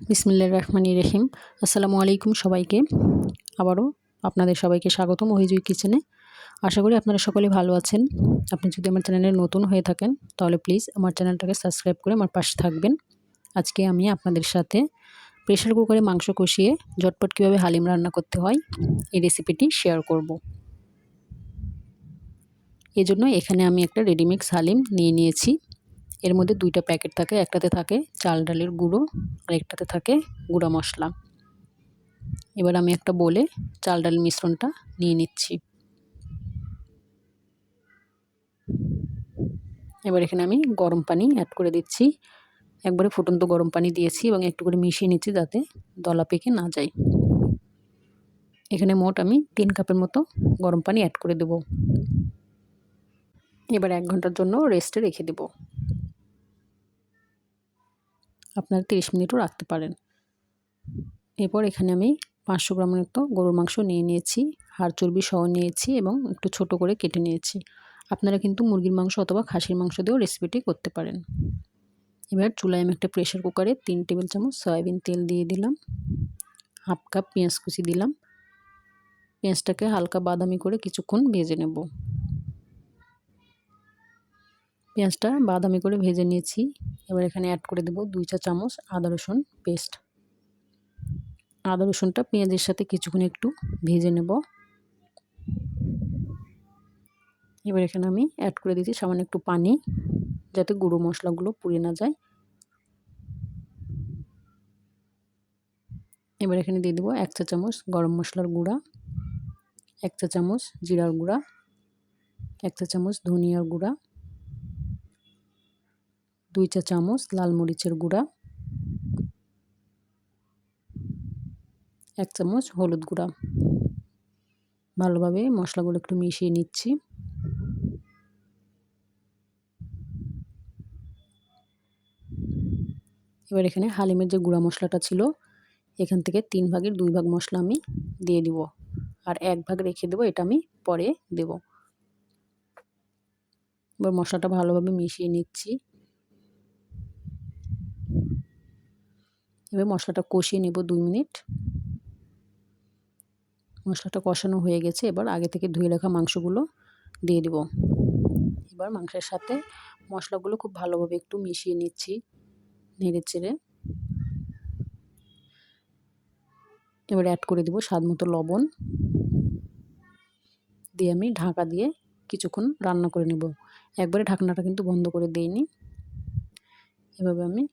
বিসমিল্লাহির রহমানির রহিম। আসসালামু আলাইকুম সবাইকে। আবারও আপনাদের সবাইকে স্বাগতম ওহিজুই কিচেনে। আশা করি আপনারা সকলে ভালো আছেন। আপনি যদি আমার চ্যানেলে নতুন হয়ে থাকেন তাহলে প্লিজ আমার চ্যানেলটাকে সাবস্ক্রাইব করে আমার পাশে থাকবেন। আজকে আমি আপনাদের সাথে প্রেসার কুকারে মাংস কষিয়ে ঝটপট কীভাবে হালিম রান্না করতে হয় এই রেসিপিটি শেয়ার করব। এজন্য এখানে আমি একটা রেডিমিক্স হালিম নিয়েছি। এর মধ্যে দুইটা প্যাকেট থাকে, একটাতে থাকে চাল ডালের গুঁড়ো আর একটাতে থাকে গুঁড়া মশলা। এবার আমি একটা বলে চাল ডালের মিশ্রণটা নিয়ে নিচ্ছি। এবার এখানে আমি গরম পানি অ্যাড করে দিচ্ছি। একবারে ফুটন্ত গরম পানি দিয়েছি এবং একটু করে মিশিয়ে নিচ্ছি যাতে দলা পেকে না যায়। এখানে মোট আমি 3 কাপের মতো গরম পানি অ্যাড করে দেব। এবার 1 ঘন্টার জন্য রেস্টে রেখে দেব। আপনারা 30 মিনিটও রাখতে পারেন। এরপর এখানে আমি 500 গ্রামের মতো গরুর মাংস নিয়েছি, হাড় চর্বি সহ নিয়েছি এবং একটু ছোট করে কেটে নিয়েছি। আপনারা কিন্তু মুরগির মাংস অথবা খাসির মাংস দিয়েও রেসিপিটি করতে পারেন। এবার চুলায় আমি একটা প্রেসার কুকারে 3 টেবিল চামচ সয়াবিন তেল দিয়ে দিলাম, হাফ কাপ পেঁয়াজ কুচি দিলাম। পেঁয়াজটাকে হালকা বাদামি করে কিছুক্ষণ ভেজে নেব। পেঁয়াজটা বাদামি করে ভেজে নিয়েছি। এবার এখানে অ্যাড করে দেব 2 চা চামচ আদা রসুন পেস্ট। আদা রসুনটা পেঁয়াজের সাথে কিছুক্ষণ একটু ভেজে নেব। এবার এখানে আমি অ্যাড করে দিচ্ছি সামান্য একটু পানি, যাতে গুঁড়ো মশলাগুলো পুড়ে না যায়। এবার এখানে দিয়ে দেবো 1 চা চামচ গরম মশলার গুঁড়া, 1 চা চামচ জিরার গুঁড়া, 1 চা চামচ ধনিয়ার গুঁড়া, 2 চা চামচ লাল মরিচের গুঁড়া, 1 চামচ হলুদ গুঁড়া। ভালোভাবে মশলাগুলো একটু মিশিয়ে নিচ্ছি। এবার এখানে হালিমের যে গুঁড়া মশলাটা ছিল এখান থেকে 3 ভাগের 2 ভাগ মশলা আমি দিয়ে দিব, আর 1 ভাগ রেখে দেবো, এটা আমি পরে দেব। এবার মশলাটা ভালোভাবে মিশিয়ে নিচ্ছি। এবার মশলাটা কষিয়ে নেব 2 মিনিট। মশলাটা কষানো হয়ে গেছে। এবার আগে থেকে ধুয়ে রাখা মাংসগুলো দিয়ে দেব। এবার মাংসের সাথে মশলাগুলো খুব ভালোভাবে একটু মিশিয়ে নিচ্ছি নেড়ে চেড়ে। এবার অ্যাড করে দেব স্বাদ মতো লবণ দিয়ে আমি ঢাকা দিয়ে কিছুক্ষণ রান্না করে নেব। একবারে ঢাকনাটা কিন্তু বন্ধ করে দেইনি। এভাবে আমি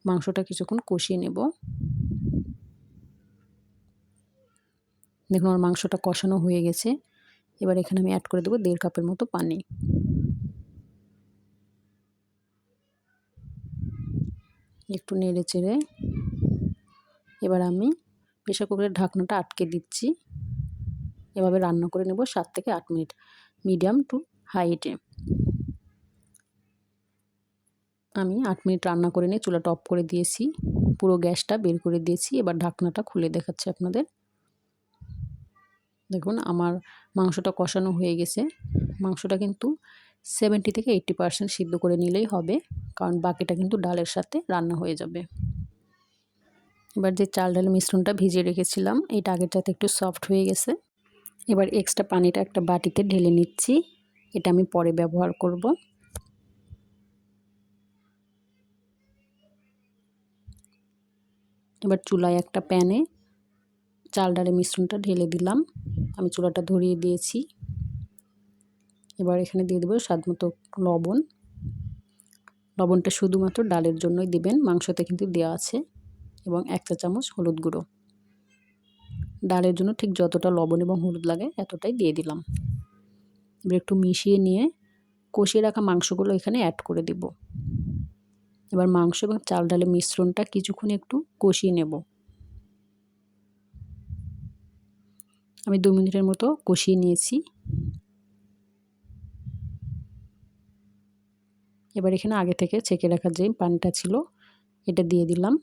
মাংসটা কিছুক্ষণ কষিয়ে নেব। দেখুন আমার মাংসটা কষানো হয়ে গেছে। এবার এখানে আমি অ্যাড করে দেব 1.5 কাপের মতো পানি। একটু নেড়ে চেড়ে এবার আমি প্রেসার কুকারের ঢাকনাটা আটকে দিচ্ছি। এভাবে রান্না করে নেব 7 থেকে 8 মিনিট মিডিয়াম টু হাই হিটে। আমি 8 মিনিট রান্না করে নিয়ে চুলাটা অফ করে দিয়েছি, পুরো গ্যাসটা বের করে দিয়েছি। এবার ঢাকনাটা খুলে দেখাচ্ছি আপনাদের। দেখুন আমার মাংসটা কষানো হয়ে গেছে। মাংসটা কিন্তু 70 থেকে 80% সিদ্ধ করে নিলেই হবে, কারণ বাকিটা কিন্তু ডালের সাথে রান্না হয়ে যাবে। এবার যে চাল ডালের মিশ্রণটা ভিজিয়ে রেখেছিলাম এটা আগের চাইতে একটু সফট হয়ে গেছে। এবার এক্সট্রা পানিটা একটা বাটিতে ঢেলে নিচ্ছি, এটা আমি পরে ব্যবহার করব। এবার চুলায় একটা প্যানে চাল ডালের মিশ্রণটা ঢেলে দিলাম। আমি চুলাটা ধরিয়ে দিয়েছি। এবার এখানে দিয়ে দেবো স্বাদ মতো লবণ। লবণটা শুধুমাত্র ডালের জন্যই দিবেন, মাংসতে কিন্তু দেওয়া আছে। এবং 1 চা চামচ হলুদ গুঁড়ো। ডালের জন্য ঠিক যতটা লবণ এবং হলুদ লাগে এতটাই দিয়ে দিলাম। এবার একটু মিশিয়ে নিয়ে কষিয়ে রাখা মাংসগুলো এখানে অ্যাড করে দেব। এবার মাংস এবং চাল ডালের মিশ্রণটা কিছুক্ষণ একটু কষিয়ে নেব। আমি 2 মিনিটের মতো কষিয়ে নিয়েছি। এবার এখানে আগে থেকে ছেঁকে রাখা যে পানিটা ছিল এটা দিয়ে দিলাম,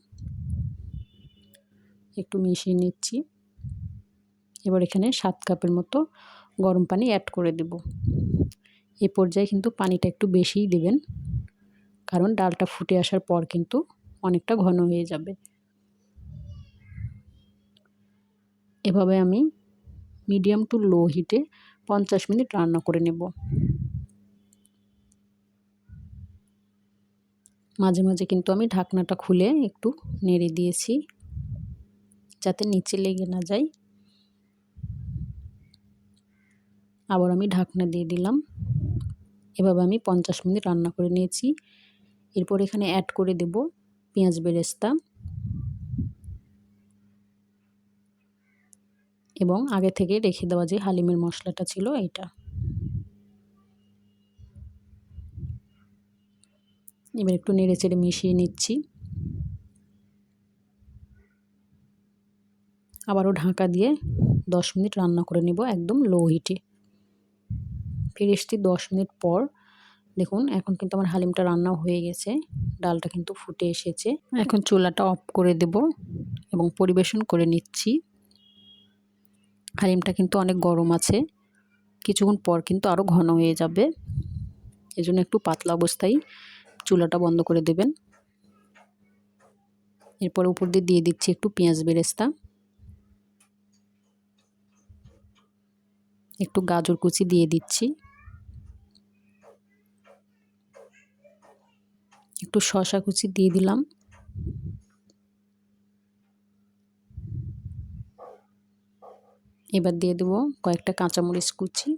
একটু মিশিয়ে নিচ্ছি। এবার এখানে 7 কাপের মতো গরম পানি অ্যাড করে দেব। এই পর্যায়ে কিন্তু পানিটা একটু বেশিই দেবেন, কারণ ডালটা ফুটে আসার পর কিন্তু অনেকটা ঘন হয়ে যাবে। এভাবে আমি মিডিয়াম টু লো হিটে 50 মিনিট রান্না করে নেব। মাঝে মাঝে কিন্তু আমি ঢাকনাটা খুলে একটু নেড়ে দিয়েছি যাতে নিচে লেগে না যায়। আবার আমি ঢাকনা দিয়ে দিলাম। এভাবে আমি 50 মিনিট রান্না করে নিয়েছি। এরপর এখানে অ্যাড করে দেব পেঁয়াজ বেরেস্তা এবং আগে থেকে রেখে দেওয়া যে হালিমের মশলাটা ছিল এটা। এবার একটু নেড়ে চেড়ে মিশিয়ে নিচ্ছি। আবারও ঢাকা দিয়ে 10 মিনিট রান্না করে নেব একদম লো হিটে। ফিরে এসেছি 10 মিনিট পর। দেখুন এখন কিন্তু আমার হালিমটা রান্না হয়ে গেছে, ডালটা কিন্তু ফুটে এসেছে। এখন চুলাটা অফ করে দেব এবং পরিবেশন করে নিচ্ছি। হালিমটা কিন্তু অনেক গরম আছে, কিছুক্ষণ পর কিন্তু আরও ঘন হয়ে যাবে, এজন্য একটু পাতলা অবস্থায় চুলাটা বন্ধ করে দেবেন। এরপর উপর দিয়ে দিয়ে দিচ্ছি একটু পেঁয়াজ বেরেস্তা, একটু গাজর কুচি দিয়ে দিচ্ছি, একটু শসা কুচি দিয়ে দিলাম, এবার দিয়ে দেবো কয়েকটা কাঁচামরিচ কুচি।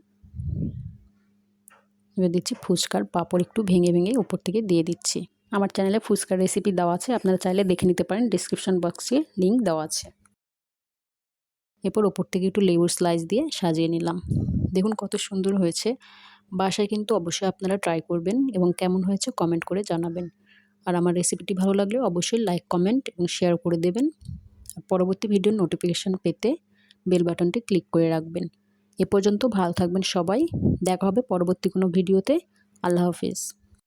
এবার দিচ্ছি ফুচকার পাঁপড় একটু ভেঙে ভেঙে উপর থেকে দিয়ে দিচ্ছি। আমার চ্যানেলে ফুচকার রেসিপি দেওয়া আছে, আপনারা চাইলে দেখে নিতে পারেন, ডিসক্রিপশন বক্সে লিঙ্ক দেওয়া আছে। এরপর ওপর থেকে একটু লেবুর স্লাইস দিয়ে সাজিয়ে নিলাম। দেখুন কত সুন্দর হয়েছে। বাসায় কিন্তু অবশ্যই আপনারা ট্রাই করবেন এবং কেমন হয়েছে কমেন্ট করে জানাবেন। আর আমার রেসিপিটি ভালো লাগলে অবশ্যই লাইক, কমেন্ট এবং শেয়ার করে দেবেন। আর পরবর্তী ভিডিওর নোটিফিকেশান পেতে বেল বাটনটি ক্লিক করে রাখবেন। এ পর্যন্ত ভালো থাকবেন সবাই। দেখা হবে পরবর্তী কোনো ভিডিওতে। আল্লাহ হাফিজ।